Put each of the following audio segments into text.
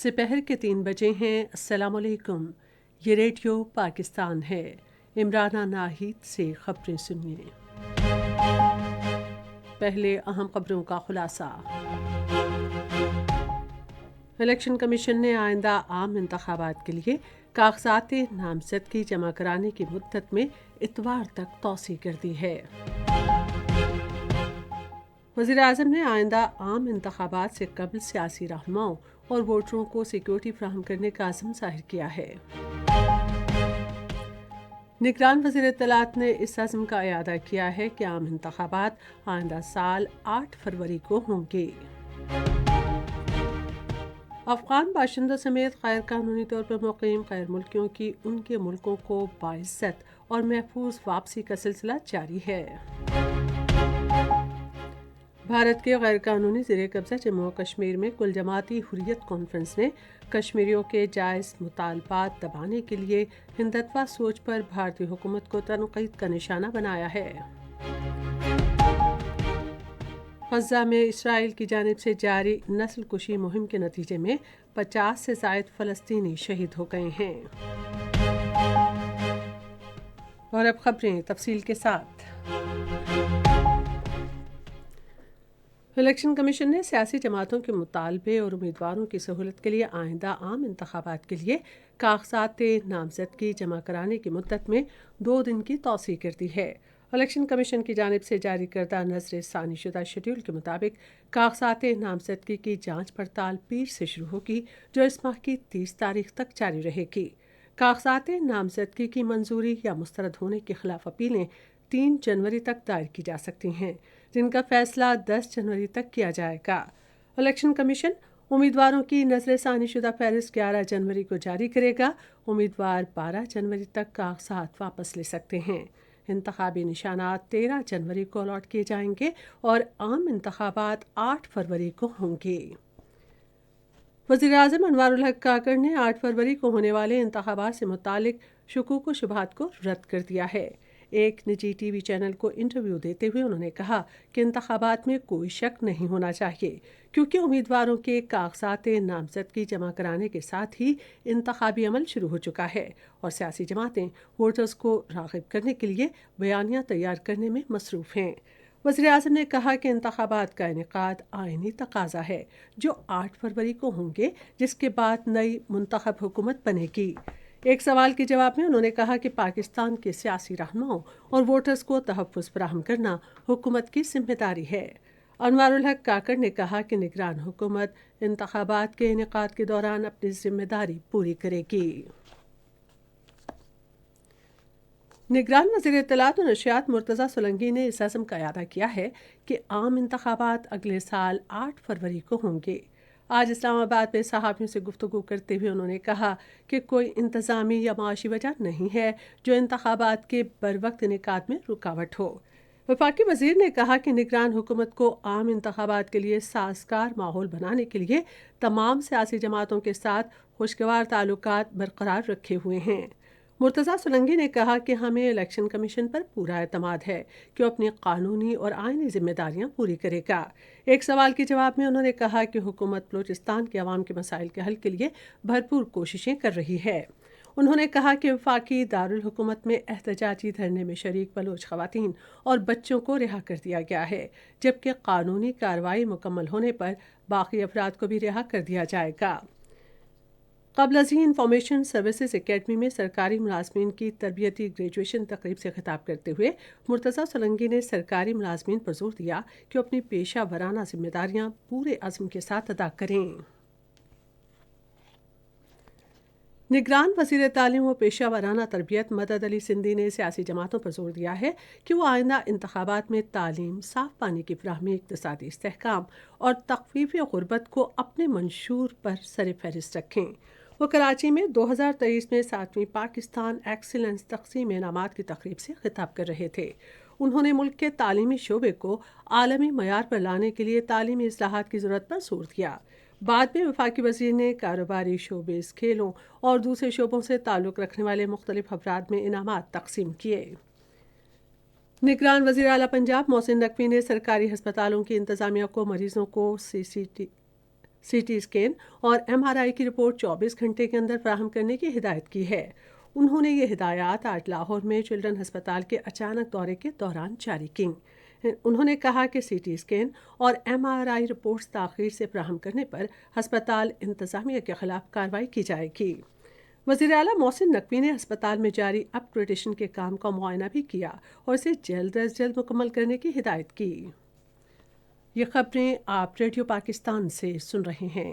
سپہر کے 3 بجے ہیں۔ السلام علیکم، یہ ریڈیو پاکستان ہے۔ عمرانہ ناہید سے خبریں سنیے۔ پہلے اہم خبروں کا خلاصہ۔ الیکشن کمیشن نے آئندہ عام انتخابات کے لیے کاغذات نامزدگی جمع کرانے کی مدت میں اتوار تک توسیع کر دی ہے۔ وزیر اعظم نے آئندہ عام انتخابات سے قبل سیاسی رہنماؤں اور ووٹروں کو سیکیورٹی فراہم کرنے کا عزم ظاہر کیا ہے۔ نگران وزیر اطلاعات نے اس عزم کا اعادہ کیا ہے کہ عام انتخابات آئندہ سال 8 فروری کو ہوں گے۔ افغان باشندوں سمیت غیر قانونی طور پر مقیم غیر ملکیوں کی ان کے ملکوں کو باعزت اور محفوظ واپسی کا سلسلہ جاری ہے۔ بھارت کے غیر قانونی زیر قبضہ جموں و کشمیر میں کل جماعتی حریت کانفرنس نے کشمیریوں کے جائز مطالبات دبانے کے لیے ہندتوا سوچ پر بھارتی حکومت کو تنقید کا نشانہ بنایا ہے۔ غزہ میں اسرائیل کی جانب سے جاری نسل کشی مہم کے نتیجے میں 50 سے زائد فلسطینی شہید ہو گئے ہیں۔ اور اب خبریں تفصیل کے ساتھ۔ الیکشن کمیشن نے سیاسی جماعتوں کے مطالبے اور امیدواروں کی سہولت کے لیے آئندہ عام انتخابات کے لیے کاغذات نامزدگی جمع کرانے کی مدت میں 2 دن کی توسیع کر دی ہے۔ الیکشن کمیشن کی جانب سے جاری کردہ نظر ثانی شدہ شیڈول کے مطابق کاغذات نامزدگی کی جانچ پڑتال پیر سے شروع ہوگی، جو اس ماہ کی 30 تاریخ تک جاری رہے گی۔ کاغذات نامزدگی کی منظوری یا مسترد ہونے کے خلاف اپیلیں 3 جنوری تک دائر کی جا سکتی ہیں، جن کا فیصلہ 10 جنوری تک کیا جائے گا۔ الیکشن کمیشن امیدواروں کی نظر ثانی شدہ فہرست 11 جنوری کو جاری کرے گا۔ امیدوار 12 جنوری تک کاغذات واپس لے سکتے ہیں۔ انتخابی نشانات 13 جنوری کو الاٹ کیے جائیں گے اور عام انتخابات 8 فروری کو ہوں گے۔ وزیر اعظم انوار الحق کاکڑ نے 8 فروری کو ہونے والے انتخابات سے متعلق شکوک و شبہات کو رد کر دیا ہے۔ ایک نجی ٹی وی چینل کو انٹرویو دیتے ہوئے انہوں نے کہا کہ انتخابات میں کوئی شک نہیں ہونا چاہیے، کیونکہ امیدواروں کے کاغذات نامزدگی جمع کرانے کے ساتھ ہی انتخابی عمل شروع ہو چکا ہے اور سیاسی جماعتیں ووٹرز کو راغب کرنے کے لیے بیانیہ تیار کرنے میں مصروف ہیں۔ وزیر اعظم نے کہا کہ انتخابات کا انعقاد آئینی تقاضا ہے، جو 8 فروری کو ہوں گے، جس کے بعد نئی منتخب حکومت بنے گی۔ ایک سوال کے جواب میں انہوں نے کہا کہ پاکستان کے سیاسی رہنماؤں اور ووٹرز کو تحفظ فراہم کرنا حکومت کی ذمہ داری ہے۔ انوار الحق کاکڑ نے کہا کہ نگران حکومت انتخابات کے انعقاد کے دوران اپنی ذمہ داری پوری کرے گی۔ نگران وزیر اطلاعات و نشریات مرتضیٰ سولنگی نے اس عزم کا اعادہ کیا ہے کہ عام انتخابات اگلے سال 8 فروری کو ہوں گے۔ آج اسلام آباد میں صحافیوں سے گفتگو کرتے ہوئے انہوں نے کہا کہ کوئی انتظامی یا معاشی وجہ نہیں ہے جو انتخابات کے بروقت انعقاد میں رکاوٹ ہو۔ وفاقی وزیر نے کہا کہ نگران حکومت کو عام انتخابات کے لیے سازگار ماحول بنانے کے لیے تمام سیاسی جماعتوں کے ساتھ خوشگوار تعلقات برقرار رکھے ہوئے ہیں۔ مرتضیٰ سولنگی نے کہا کہ ہمیں الیکشن کمیشن پر پورا اعتماد ہے کہ وہ اپنی قانونی اور آئینی ذمہ داریاں پوری کرے گا۔ ایک سوال کے جواب میں انہوں نے کہا کہ حکومت بلوچستان کے عوام کے مسائل کے حل کے لیے بھرپور کوششیں کر رہی ہے۔ انہوں نے کہا کہ وفاقی دارالحکومت میں احتجاجی دھرنے میں شریک بلوچ خواتین اور بچوں کو رہا کر دیا گیا ہے، جبکہ قانونی کارروائی مکمل ہونے پر باقی افراد کو بھی رہا کر دیا جائے گا۔ قبل ازیں انفارمیشن سروسز اکیڈمی میں سرکاری ملازمین کی تربیتی گریجویشن تقریب سے خطاب کرتے ہوئے مرتضیٰ سولنگی نے سرکاری ملازمین پر زور دیا کہ وہ اپنی پیشہ ورانہ ذمہ داریاں پورے عزم کے ساتھ ادا کریں۔ نگران وزیر تعلیم و پیشہ ورانہ تربیت مدد علی سندھی نے سیاسی جماعتوں پر زور دیا ہے کہ وہ آئندہ انتخابات میں تعلیم، صاف پانی کی فراہمی، اقتصادی استحکام اور تخفیف غربت کو اپنے منشور پر سر فہرست رکھیں۔ وہ کراچی میں 2023 میں 7ویں پاکستان ایکسیلنس تقسیم انعامات کی تقریب سے خطاب کر رہے تھے۔ انہوں نے ملک کے تعلیمی شعبے کو عالمی معیار پر لانے کے لیے تعلیمی اصلاحات کی ضرورت پر زور دیا۔ بعد میں وفاقی وزیر نے کاروباری شعبے، کھیلوں اور دوسرے شعبوں سے تعلق رکھنے والے مختلف افراد میں انعامات تقسیم کیے۔ نگران وزیر اعلیٰ پنجاب محسن نقوی نے سرکاری ہسپتالوں کی انتظامیہ کو سی ٹی اسکین اور MRI کی رپورٹ 24 گھنٹے کے اندر فراہم کرنے کی ہدایت کی ہے۔ انہوں نے یہ ہدایات آج لاہور میں چلڈرن ہسپتال کے اچانک دورے کے دوران جاری کیں۔ انہوں نے کہا کہ سی ٹی اسکین اور MRI رپورٹس تاخیر سے فراہم کرنے پر ہسپتال انتظامیہ کے خلاف کارروائی کی جائے گی۔ وزیر اعلیٰ محسن نقوی نے ہسپتال میں جاری اپ گریڈیشن کے کام کا معائنہ بھی کیا اور اسے جلد از جلد مکمل کرنے کی ہدایت کی۔ یہ خبریں آپ ریڈیو پاکستان سے سن رہے ہیں۔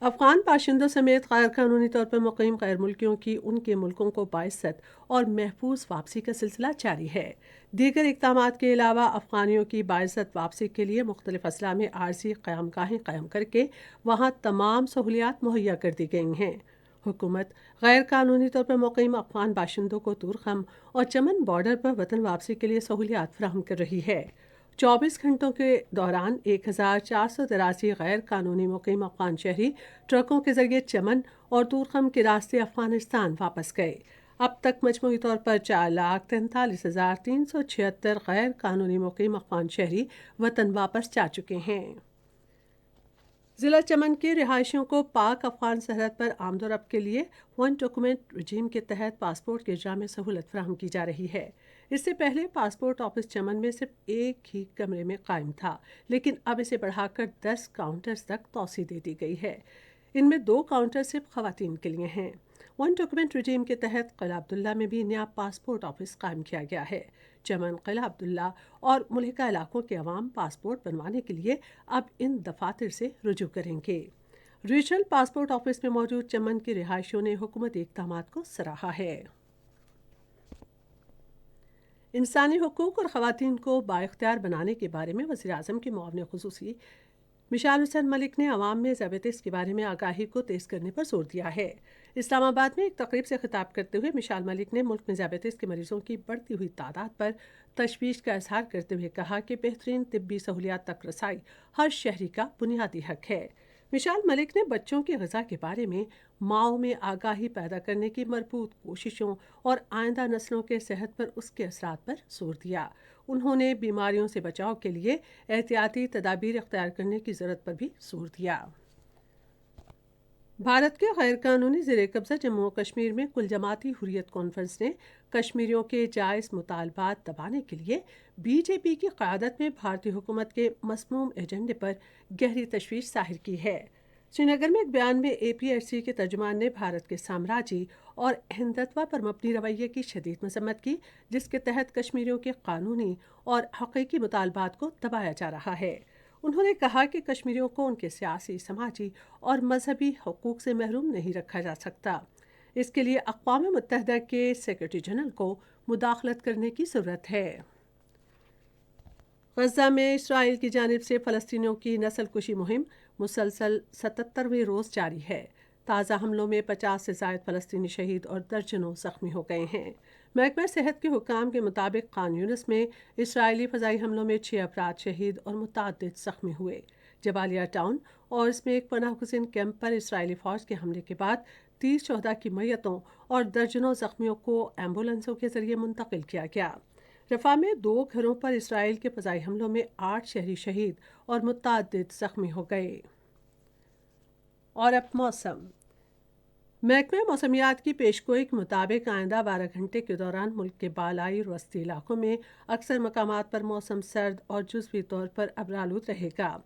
افغان باشندوں سمیت غیر قانونی طور پر مقیم غیر ملکیوں کی ان کے ملکوں کو باعزت اور محفوظ واپسی کا سلسلہ جاری ہے۔ دیگر اقدامات کے علاوہ افغانیوں کی باعزت واپسی کے لیے مختلف اضلاع میں عارضی قیام گاہیں قائم کر کے وہاں تمام سہولیات مہیا کر دی گئی ہیں۔ حکومت غیر قانونی طور پر مقیم افغان باشندوں کو طورخم اور چمن بارڈر پر وطن واپسی کے لیے سہولیات فراہم کر رہی ہے۔ 24 گھنٹوں کے دوران 1483 غیر قانونی مقیم افغان شہری ٹرکوں کے ذریعے چمن اور طورخم کے راستے افغانستان واپس گئے۔ اب تک مجموعی طور پر 4,43,376 غیر قانونی مقیم افغان شہری وطن واپس جا چکے ہیں۔ ضلع چمن کے رہائشیوں کو پاک افغان سرحد پر آمد و رفت کے لیے ون ڈاکومنٹ رجیم کے تحت پاسپورٹ کے اجرا میں سہولت فراہم کی جا رہی ہے۔ اس سے پہلے پاسپورٹ آفس چمن میں صرف ایک ہی کمرے میں قائم تھا، لیکن اب اسے بڑھا کر 10 کاؤنٹرز تک توسیع دے دی گئی ہے۔ ان میں 2 کاؤنٹر صرف خواتین کے لیے ہیں۔ ون ڈاکومنٹ رجیم کے تحت قلعہ عبداللہ میں بھی نیا پاسپورٹ آفس قائم کیا گیا ہے۔ چمن، قلعہ عبداللہ اور ملحقہ علاقوں کے عوام پاسپورٹ بنوانے کے لیے اب ان دفاتر سے رجوع کریں گے۔ ریجنل پاسپورٹ آفس میں موجود چمن کے رہائشیوں نے حکومتی اقدامات کو سراہا ہے۔ انسانی حقوق اور خواتین کو بااختیار بنانے کے بارے میں وزیر اعظم کے معاون خصوصی مشال حسین ملک نے عوام میں ذیابیطس کے بارے میں آگاہی کو تیز کرنے پر زور دیا ہے۔ اسلام آباد میں ایک تقریب سے خطاب کرتے ہوئے مشال ملک نے ملک میں ذیابیطس کے مریضوں کی بڑھتی ہوئی تعداد پر تشویش کا اظہار کرتے ہوئے کہا کہ بہترین طبی سہولیات تک رسائی ہر شہری کا بنیادی حق ہے۔ مشال ملک نے بچوں کی غذا کے بارے میں ماؤں میں آگاہی پیدا کرنے کی مربوط کوششوں اور آئندہ نسلوں کے صحت پر اس کے اثرات پر زور دیا۔ انہوں نے بیماریوں سے بچاؤ کے لیے احتیاطی تدابیر اختیار کرنے کی ضرورت پر بھی زور دیا۔ بھارت کے غیر قانونی زیر قبضہ جموں و کشمیر میں کل جماعتی حریت کانفرنس نے کشمیریوں کے جائز مطالبات دبانے کے لیے بی جے پی کی قیادت میں بھارتی حکومت کے مسموم ایجنڈے پر گہری تشویش ظاہر کی ہے۔ سری نگر میں ایک بیان میں APRC کے ترجمان نے بھارت کے سامراجی اور ہندتوا پر مبنی رویے کی شدید مذمت کی، جس کے تحت کشمیریوں کے قانونی اور حقیقی مطالبات کو دبایا جا رہا ہے۔ انہوں نے کہا کہ کشمیریوں کو ان کے سیاسی، سماجی اور مذہبی حقوق سے محروم نہیں رکھا جا سکتا۔ اس کے لیے اقوام متحدہ کے سیکرٹری جنرل کو مداخلت کرنے کی ضرورت ہے۔ غزہ میں اسرائیل کی جانب سے فلسطینیوں کی نسل کشی مہم مسلسل 77ویں روز جاری ہے۔ تازہ حملوں میں 50 سے زائد فلسطینی شہید اور درجنوں زخمی ہو گئے ہیں۔ محکمہ صحت کے حکام کے مطابق خان یونس میں اسرائیلی فضائی حملوں میں 6 افراد شہید اور متعدد زخمی ہوئے۔ جبالیہ ٹاؤن اور اس میں ایک پناہ گزین کیمپ پر اسرائیلی فوج کے حملے کے بعد 30 شہداء کی میتوں اور درجنوں زخمیوں کو ایمبولینسوں کے ذریعے منتقل کیا گیا۔ رفح میں 2 گھروں پر اسرائیل کے فضائی حملوں میں 8 شہری شہید اور متعدد زخمی ہو گئے۔ اور اب موسم۔ محکمہ موسمیات کی پیشگوئی کے مطابق آئندہ 12 گھنٹے کے دوران ملک کے بالائی اور وسطی علاقوں میں اکثر مقامات پر موسم سرد اور جزوی طور پر ابرآلود رہے گا۔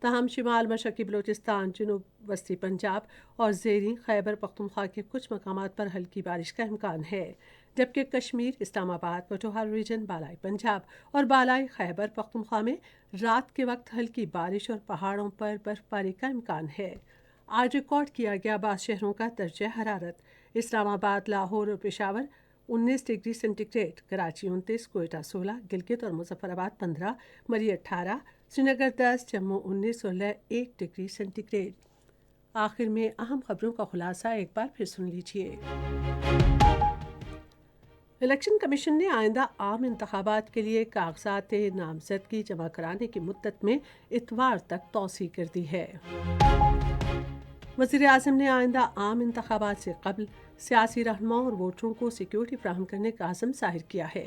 تاہم شمال مشرقی بلوچستان، جنوب وسطی پنجاب اور زیریں خیبر پختونخوا کے کچھ مقامات پر ہلکی بارش کا امکان ہے، جبکہ کشمیر، اسلام آباد، پٹوہر ریجن، بالائی پنجاب اور بالائی خیبر پختونخوا میں رات کے وقت ہلکی بارش اور پہاڑوں پر برف باری کا امکان ہے۔ آج ریکارڈ کیا گیا بعض شہروں کا درجہ حرارت: اسلام آباد، لاہور اور Peshawar 19 degree centigrade, Karachi 29، Quetta 16، Gilgit اور مظفر آباد 15، مری 18، سری نگر 10، جموں 19 اور لیہ 1 ڈگری سینٹی گریڈ۔ آخر میں اہم خبروں کا خلاصہ ایک بار پھر سن لیجیے۔ الیکشن کمیشن نے آئندہ عام انتخابات کے لیے کاغذات نامزدگی جمع کرانے کی مدت میں اتوار تک توسیع کر دی ہے۔ وزیر اعظم نے آئندہ عام انتخابات سے قبل سیاسی رہنماؤں اور ووٹروں کو سیکیورٹی فراہم کرنے کا عزم ظاہر کیا ہے۔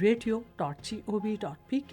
radio.gov.pk